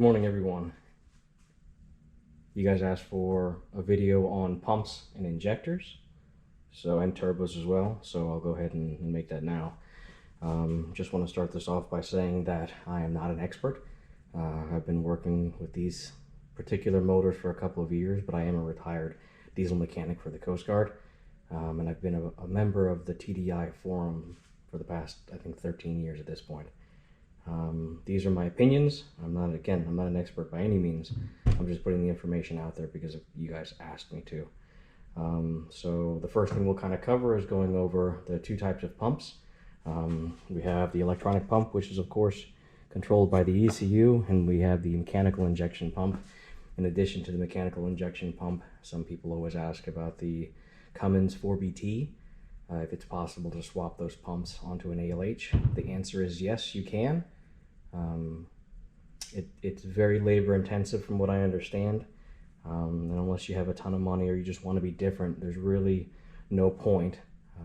morning, everyone. You guys asked for a video on pumps and injectors, and turbos as well, so I'll go ahead and make that now. Just want to start this off by saying that I am not an expert. I've been working with these particular motors for a couple of years, but I am a retired diesel mechanic for the Coast Guard, and I've been a member of the TDI forum for the past, I think, 13 years at this point. These are my opinions. I'm not an expert by any means. I'm just putting the information out there because you guys asked me to. So the first thing we'll kind of cover is going over the two types of pumps. We have the electronic pump, which is of course controlled by the ECU, and we have the mechanical injection pump. In addition to the mechanical injection pump, some people always ask about the Cummins 4BT, if it's possible to swap those pumps onto an ALH. The answer is yes, you can. It's very labor intensive from what I understand, and unless you have a ton of money or you just want to be different, there's really no point.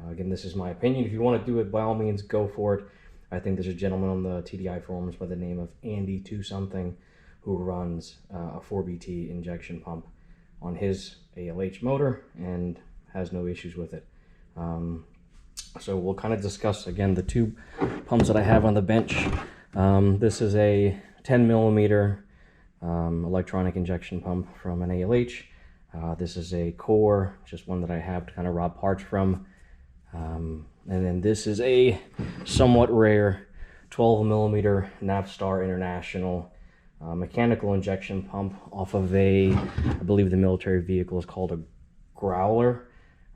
Again, this is my opinion. If you want to do it, by all means, go for it. I think there's a gentleman on the TDI forums by the name of Andy2something who runs a 4BT injection pump on his ALH motor and has no issues with it. So we'll kind of discuss again the two pumps that I have on the bench. This is a 10 millimeter electronic injection pump from an ALH. This is a core, just one that I have to kind of rob parts from. And then this is a somewhat rare 12 millimeter Navstar International mechanical injection pump off of I believe the military vehicle is called a Growler,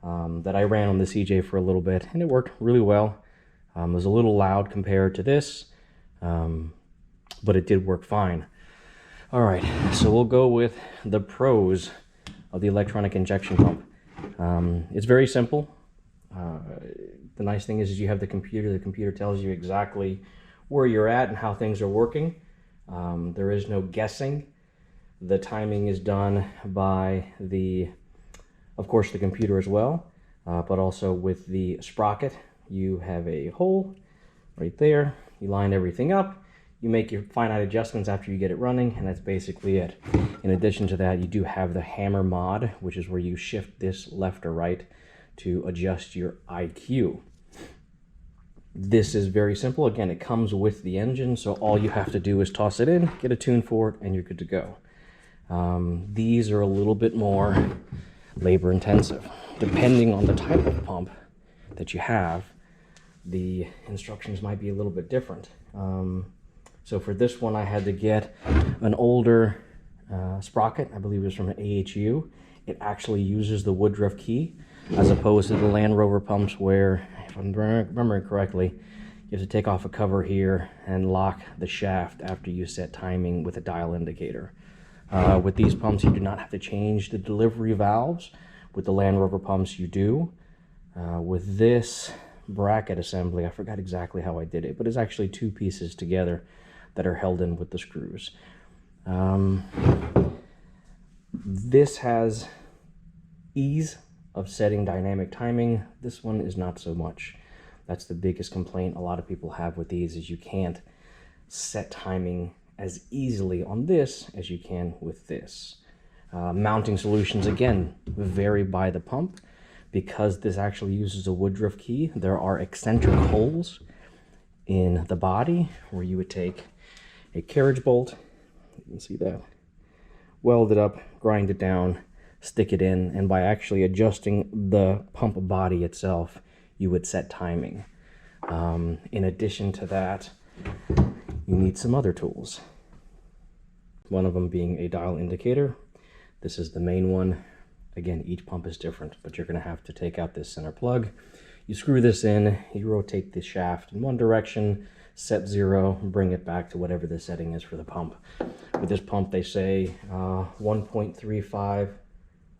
that I ran on the CJ for a little bit, and it worked really well. It was a little loud compared to this, but it did work fine. All right, so we'll go with the pros of the electronic injection pump. It's very simple. The nice thing is you have the computer. The computer tells you exactly where you're at and how things are working. There is no guessing. The timing is done by of course, the computer as well, but also with the sprocket. You have a hole right there. You line everything up. You make your finite adjustments after you get it running, and that's basically it. In addition to that, you do have the hammer mod, which is where you shift this left or right to adjust your IQ. This is very simple. Again, it comes with the engine, so all you have to do is toss it in, get a tune for it, and you're good to go. These are a little bit more labor intensive. Depending on the type of pump that you have, the instructions might be a little bit different. So for this one, I had to get an older sprocket. I believe it was from an AHU. It actually uses the Woodruff key, as opposed to the Land Rover pumps where, if I'm remembering correctly, you have to take off a cover here and lock the shaft after you set timing with a dial indicator. With these pumps, you do not have to change the delivery valves. With the Land Rover pumps, you do. With this bracket assembly, I forgot exactly how I did it, but it's actually two pieces together that are held in with the screws. This has ease of setting dynamic timing. This one is not so much. That's the biggest complaint a lot of people have with these, is you can't set timing as easily on this as you can with this. Mounting solutions, again, vary by the pump. Because this actually uses a Woodruff key, there are eccentric holes in the body where you would take a carriage bolt, you can see that, weld it up, grind it down, stick it in, and by actually adjusting the pump body itself, you would set timing. In addition to that, you need some other tools. One of them being a dial indicator. This is the main one. Again, each pump is different, but you're going to have to take out this center plug. You screw this in, you rotate the shaft in one direction, set 0, bring it back to whatever the setting is for the pump. With this pump, they say 1.35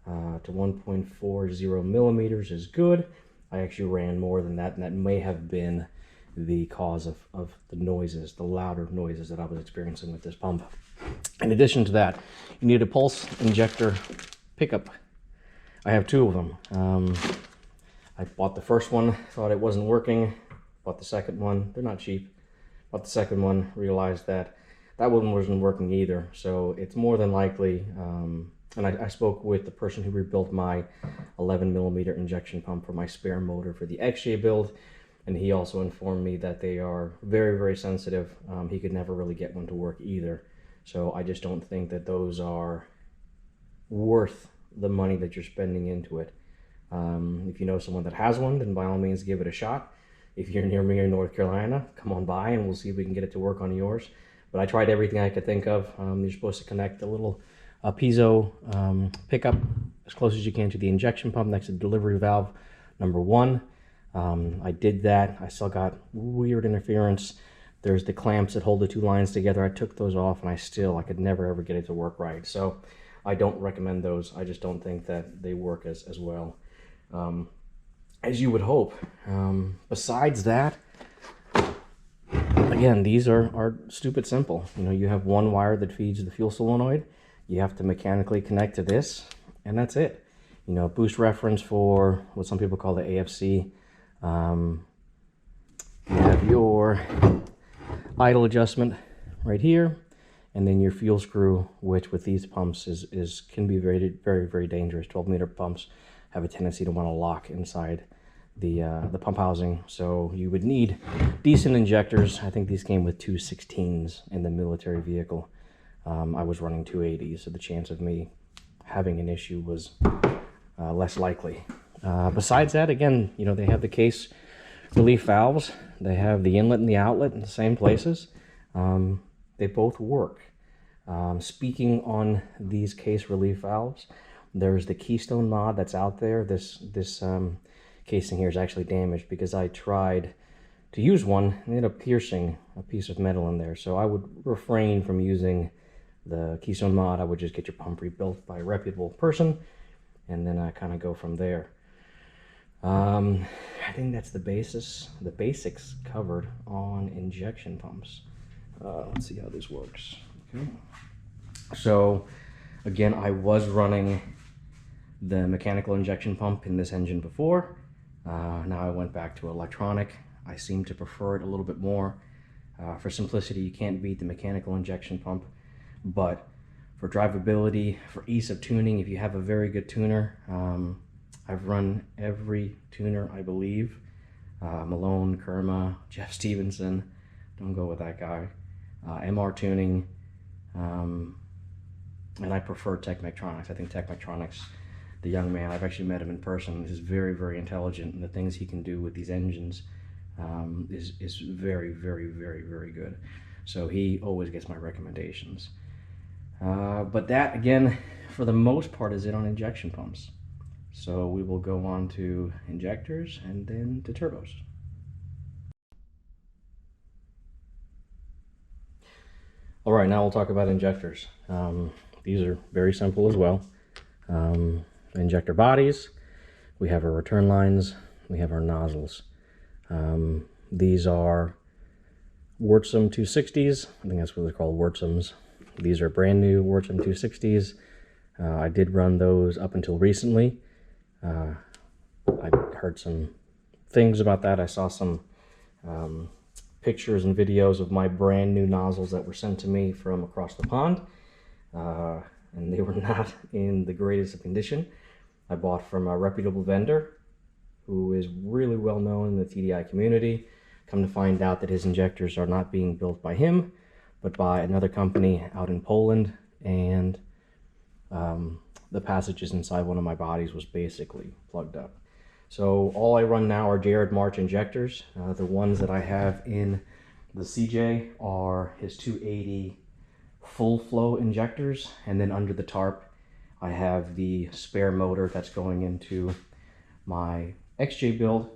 to 1.40 millimeters is good. I actually ran more than that, and that may have been the cause of the noises, the louder noises that I was experiencing with this pump. In addition to that, you need a pulse injector pickup. I have two of them. I bought the first one, thought it wasn't working. Bought the second one. They're not cheap. Bought the second one, realized that that one wasn't working either. So it's more than likely, and I spoke with the person who rebuilt my 11mm injection pump for my spare motor for the XJ build, and he also informed me that they are very, very sensitive. He could never really get one to work either. So I just don't think that those are worth the money that you're spending into it. If you know someone that has one, then by all means give it a shot. If you're near me in North Carolina, come on by and we'll see if we can get it to work on yours. But I tried everything I could think of. You're supposed to connect a little piezo pickup as close as you can to the injection pump next to the delivery valve number 1. I did that. I still got weird interference. There's the clamps that hold the two lines together. I took those off and I could never ever get it to work right. So I don't recommend those. I just don't think that they work as well as you would hope. Besides that, again, these are stupid simple. You know, you have one wire that feeds the fuel solenoid. You have to mechanically connect to this, and that's it. You know, boost reference for what some people call the AFC. You have your idle adjustment right here, and then your fuel screw, which with these pumps can be very, very, very dangerous. 12-meter pumps have a tendency to want to lock inside the pump housing, so you would need decent injectors. I think these came with 216s in the military vehicle. I was running 280s, so the chance of me having an issue was less likely. Besides that, again, you know, they have the case relief valves. They have the inlet and the outlet in the same places. They both work. Speaking on these case relief valves, there's the Keystone mod that's out there. This casing here is actually damaged because I tried to use one and ended up piercing a piece of metal in there. So I would refrain from using the Keystone mod. I would just get your pump rebuilt by a reputable person, and then I kind of go from there. I think that's the basics covered on injection pumps. Let's see how this works. Okay. So again, I was running the mechanical injection pump in this engine before. Now I went back to electronic. I seem to prefer it a little bit more. For simplicity, you can't beat the mechanical injection pump, but for drivability, for ease of tuning, if you have a very good tuner, I've run every tuner, I believe. Malone, Kerma, Jeff Stevenson, don't go with that guy. MR tuning, and I prefer Techmetronics. I think Techmetronics, the young man, I've actually met him in person, is very, very intelligent, and the things he can do with these engines is very, very, very, very good. So he always gets my recommendations. But that, again, for the most part, is it on injection pumps. So we will go on to injectors and then to turbos. All right, now we'll talk about injectors. These are very simple as well. Injector bodies, we have our return lines, we have our nozzles. These are Wurtzum 260s. I think that's what they're called, Wurtzums. These are brand new Wurtzum 260s. I did run those up until recently. I heard some things about that. I saw some pictures and videos of my brand new nozzles that were sent to me from across the pond, and they were not in the greatest of condition. I bought from a reputable vendor who is really well known in the TDI community. Come to find out that his injectors are not being built by him, but by another company out in Poland, and the passages inside one of my bodies was basically plugged up. So all I run now are Jared March injectors. The ones that I have in the CJ are his 280 full flow injectors, and then under the tarp I have the spare motor that's going into my XJ build.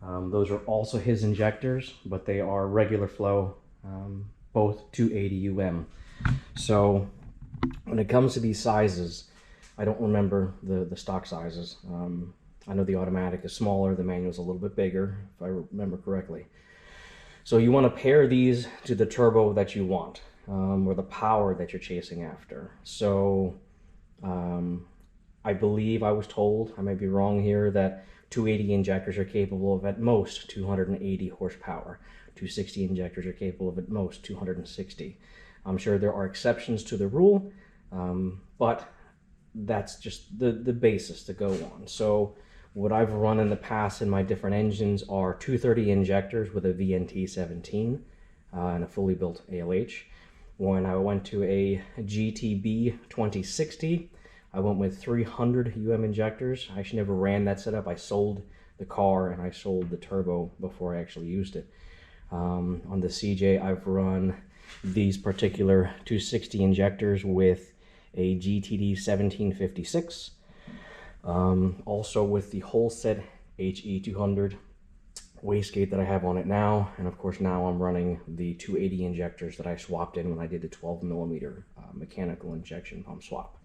Those are also his injectors, but they are regular flow, both 280 UM. So when it comes to these sizes, I don't remember the stock sizes. I know the automatic is smaller, the manual's a little bit bigger, if I remember correctly. So you want to pair these to the turbo that you want, or the power that you're chasing after. So I believe I was told, I might be wrong here, that 280 injectors are capable of at most 280 horsepower. 260 injectors are capable of at most 260. I'm sure there are exceptions to the rule, but that's just the basis to go on. So what I've run in the past in my different engines are 230 injectors with a VNT 17 and a fully built ALH. When I went to a GTB 2060, I went with 300 injectors. I actually never ran that setup. I sold the car and I sold the turbo before I actually used it. On the CJ, I've run these particular 260 injectors with a GTD 1756. Also with the whole set HE200 wastegate that I have on it now, and of course now I'm running the 280 injectors that I swapped in when I did the 12 millimeter mechanical injection pump swap.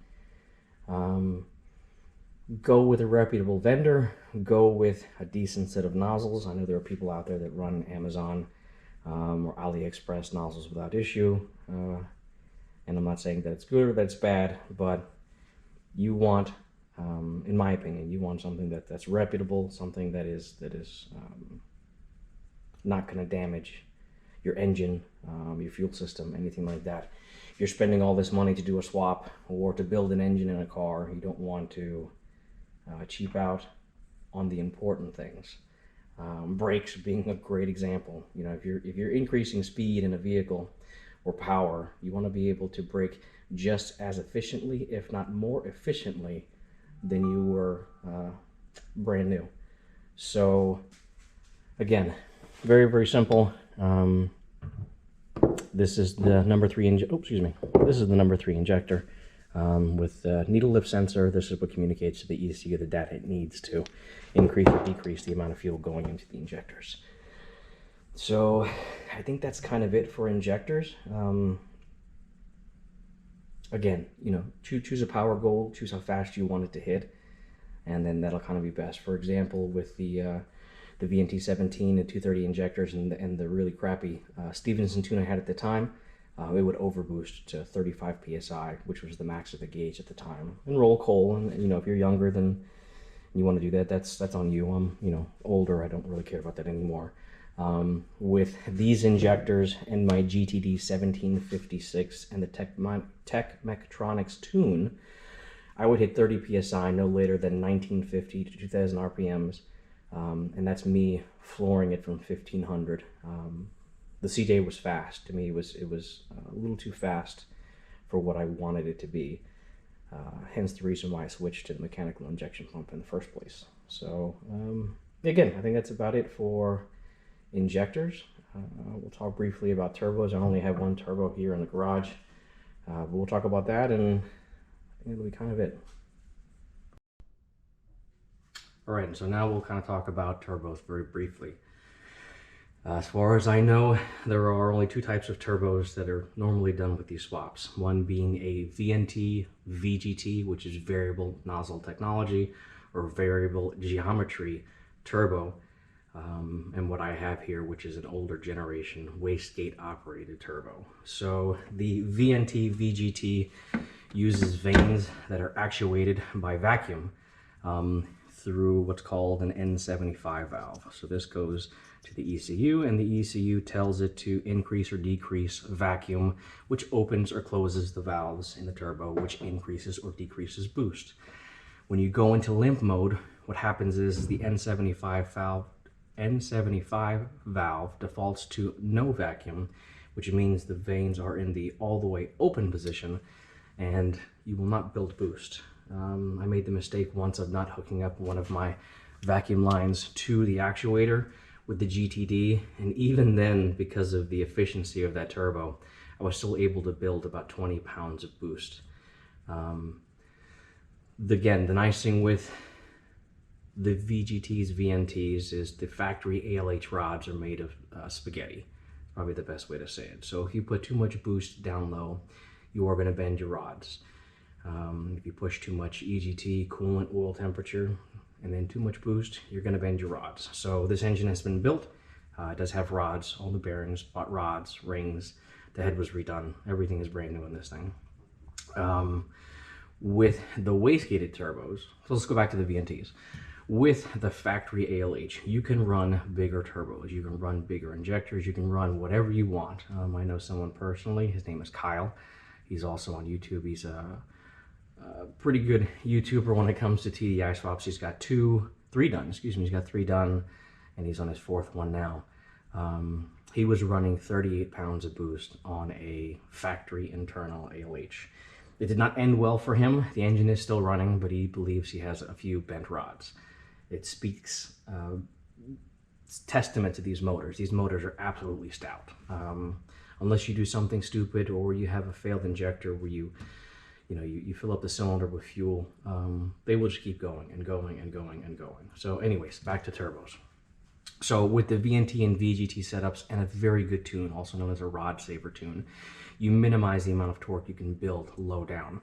Go with a reputable vendor, go with a decent set of nozzles. I know there are people out there that run Amazon or AliExpress nozzles without issue, and I'm not saying that it's good or that it's bad, but you want, in my opinion, you want something that's reputable, something that is not going to damage your engine, your fuel system, anything like that. If you're spending all this money to do a swap or to build an engine in a car, you don't want to cheap out on the important things. Brakes being a great example. You know, if you're increasing speed in a vehicle or power, you want to be able to brake just as efficiently, if not more efficiently, than you were brand new. So again, very, very simple. This is the number 3 This is the number 3 injector with the needle lift sensor. This is what communicates to the ECU the data it needs to increase or decrease the amount of fuel going into the injectors. So I think that's kind of it for injectors. Again, you know, choose a power goal, choose how fast you want it to hit, and then that'll kind of be best. For example, with the VNT 17 and 230 injectors and the really crappy Stevenson tune I had at the time, it would overboost to 35 psi, which was the max of the gauge at the time. And roll coal, and you know, if you're younger than you want to do that, that's on you. I'm, you know, older. I don't really care about that anymore. With these injectors and my GTD 1756 and the Tech Mechatronics tune, I would hit 30 psi no later than 1950 to 2000 RPMs, and that's me flooring it from 1500. The CJ was fast. To me, it was a little too fast for what I wanted it to be. Hence the reason why I switched to the mechanical injection pump in the first place. So again, I think that's about it for injectors. We'll talk briefly about turbos. I only have one turbo here in the garage, but we'll talk about that, and I think it'll be kind of it. All right, so now we'll kind of talk about turbos very briefly. As far as I know, there are only 2 types of turbos that are normally done with these swaps. One being a VNT VGT, which is variable nozzle technology or variable geometry turbo, and what I have here, which is an older generation wastegate operated turbo. So the VNT VGT uses vanes that are actuated by vacuum through what's called an N75 valve. So this goes to the ECU, and the ECU tells it to increase or decrease vacuum, which opens or closes the valves in the turbo, which increases or decreases boost. When you go into limp mode, what happens is the N75 valve defaults to no vacuum, which means the vanes are in the all the way open position, and you will not build boost. I made the mistake once of not hooking up one of my vacuum lines to the actuator with the GTD, and even then, because of the efficiency of that turbo, I was still able to build about 20 pounds of boost. Again, the nice thing with the VGTs, VNTs is the factory ALH rods are made of spaghetti. Probably the best way to say it. So if you put too much boost down low, you are going to bend your rods. If you push too much EGT, coolant, oil temperature, and then too much boost, you're going to bend your rods. So this engine has been built. It does have rods, all the bearings, butt rods, rings. The head was redone. Everything is brand new in this thing. With the wastegated turbos, so let's go back to the VNTs. With the factory ALH, you can run bigger turbos, you can run bigger injectors, you can run whatever you want. I know someone personally, his name is Kyle. He's also on YouTube. He's a pretty good YouTuber when it comes to TDI swaps. He's got three done, he's got 3 done, and he's on his 4th one now. He was running 38 pounds of boost on a factory internal ALH. It did not end well for him. The engine is still running, but he believes he has a few bent rods. It speaks it's testament to these motors. These motors are absolutely stout. Unless you do something stupid or you have a failed injector where you fill up the cylinder with fuel, they will just keep going and going and going and going. So anyways, back to turbos. So with the VNT and VGT setups and a very good tune, also known as a rod saver tune, you minimize the amount of torque you can build low down.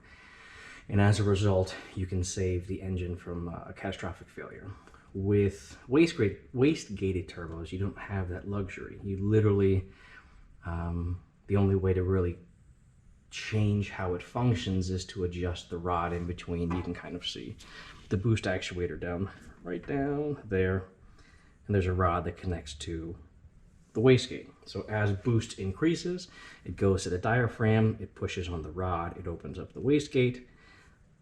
And as a result, you can save the engine from a catastrophic failure. With waist-gated turbos, you don't have that luxury. You literally, the only way to really change how it functions is to adjust the rod in between. You can kind of see the boost actuator right down there, and there's a rod that connects to the wastegate. So as boost increases, it goes to the diaphragm, it pushes on the rod, it opens up the wastegate,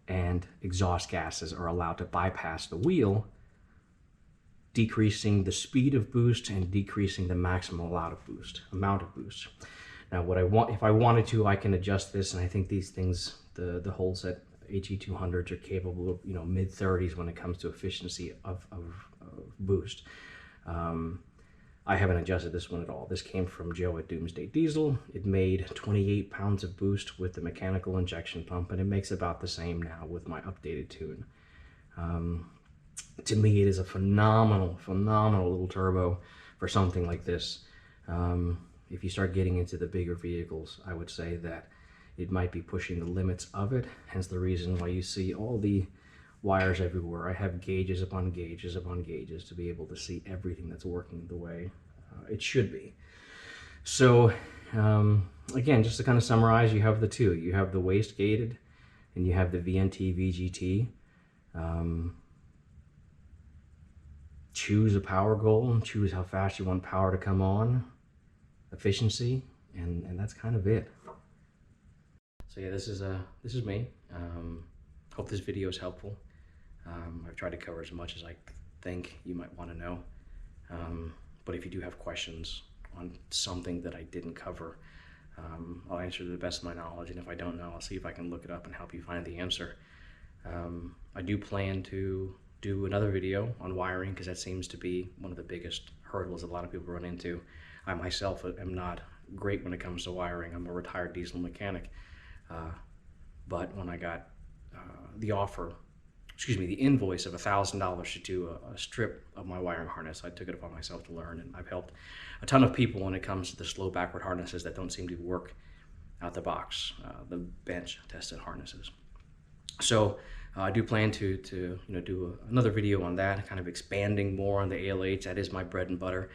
and exhaust gases are allowed to bypass the wheel, decreasing the speed of boost and decreasing the maximum amount of boost. Now, if I wanted to, I can adjust this, and I think these things, the holes at HE200s are capable of mid-30s when it comes to efficiency of boost. I haven't adjusted this one at all. This came from Joe at Doomsday Diesel. It made 28 pounds of boost with the mechanical injection pump, and it makes about the same now with my updated tune. To me, it is a phenomenal little turbo for something like this. If you start getting into the bigger vehicles, I would say that it might be pushing the limits of it, hence the reason why you see all the wires everywhere. I have gauges upon gauges upon gauges to be able to see everything that's working the way it should be. So again, just to kind of summarize, you have the two. You have the waist gated and you have the VNT VGT. Choose a power goal, choose how fast you want power to come on, efficiency, and that's kind of it. So yeah, this is me. Hope this video is helpful. I've tried to cover as much as I think you might want to know. But if you do have questions on something that I didn't cover, I'll answer to the best of my knowledge. And if I don't know, I'll see if I can look it up and help you find the answer. I do plan to do another video on wiring because that seems to be one of the biggest hurdles a lot of people run into. I myself am not great when it comes to wiring. I'm a retired diesel mechanic. But when I got the invoice of $1,000 to do a strip of my wiring harness, I took it upon myself to learn, and I've helped a ton of people when it comes to the slow backward harnesses that don't seem to work out the box, the bench tested harnesses. So I do plan to do another video on that, kind of expanding more on the ALH. That is my bread and butter.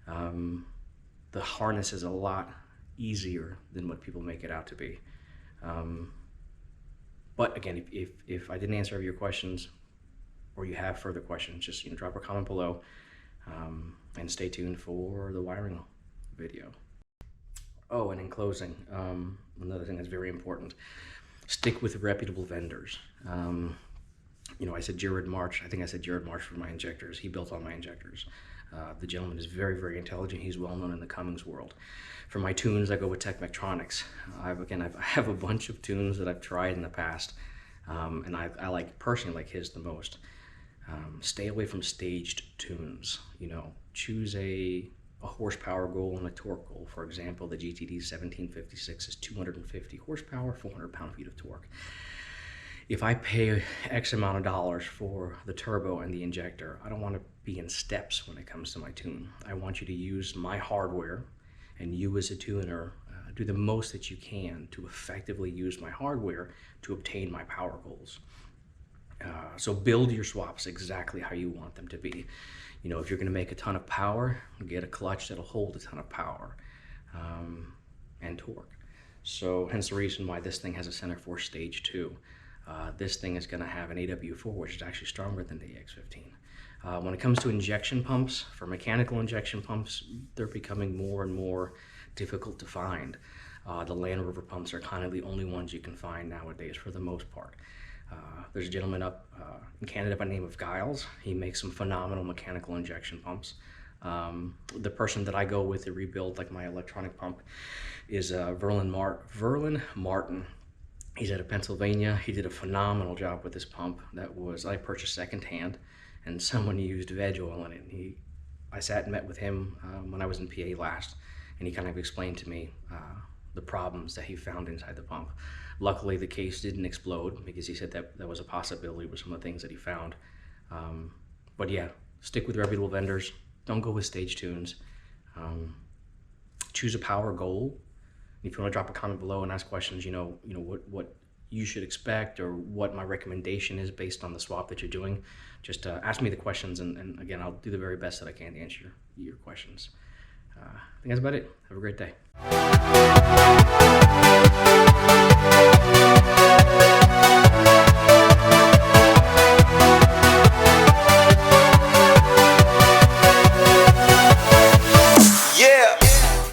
The harness is a lot easier than what people make it out to be. But again, if I didn't answer all your questions or you have further questions, just drop a comment below, and stay tuned for the wiring video. Oh, and in closing, another thing that's very important, stick with reputable vendors. I said Jared March. I think I said Jared March for my injectors. He built all my injectors. The gentleman is very, very intelligent. He's well known in the Cummins world. For my tunes, I go with Tech Metronics. I have a bunch of tunes that I've tried in the past, and I personally like his the most. Stay away from staged tunes. Choose a horsepower goal and a torque goal. For example, the GTD 1756 is 250 horsepower, 400 pound-feet of torque. If I pay X amount of dollars for the turbo and the injector, I don't want to be in steps when it comes to my tune. I want you to use my hardware, and you as a tuner do the most that you can to effectively use my hardware to obtain my power goals. So build your swaps exactly how you want them to be. If you're going to make a ton of power, get a clutch that'll hold a ton of power and torque. So hence the reason why this thing has a center force stage 2. This thing is going to have an AW4, which is actually stronger than the EX15. When it comes to injection pumps, for mechanical injection pumps, they're becoming more and more difficult to find. The Land Rover pumps are kind of the only ones you can find nowadays for the most part. There's a gentleman up in Canada by the name of Giles. He makes some phenomenal mechanical injection pumps. The person that I go with to rebuild like my electronic pump is Verlin Martin. He's out of Pennsylvania. He did a phenomenal job with this pump that was, I purchased secondhand, and someone used veg oil in it. I sat and met with him when I was in PA last, and he kind of explained to me the problems that he found inside the pump. Luckily, the case didn't explode because he said that was a possibility with some of the things that he found. But yeah, stick with reputable vendors. Don't go with stage tunes. Choose a power goal. If you want to drop a comment below and ask questions, what you should expect or what my recommendation is based on the swap that you're doing, just ask me the questions, and again, I'll do the very best that I can to answer your questions. I think that's about it. Have a great day.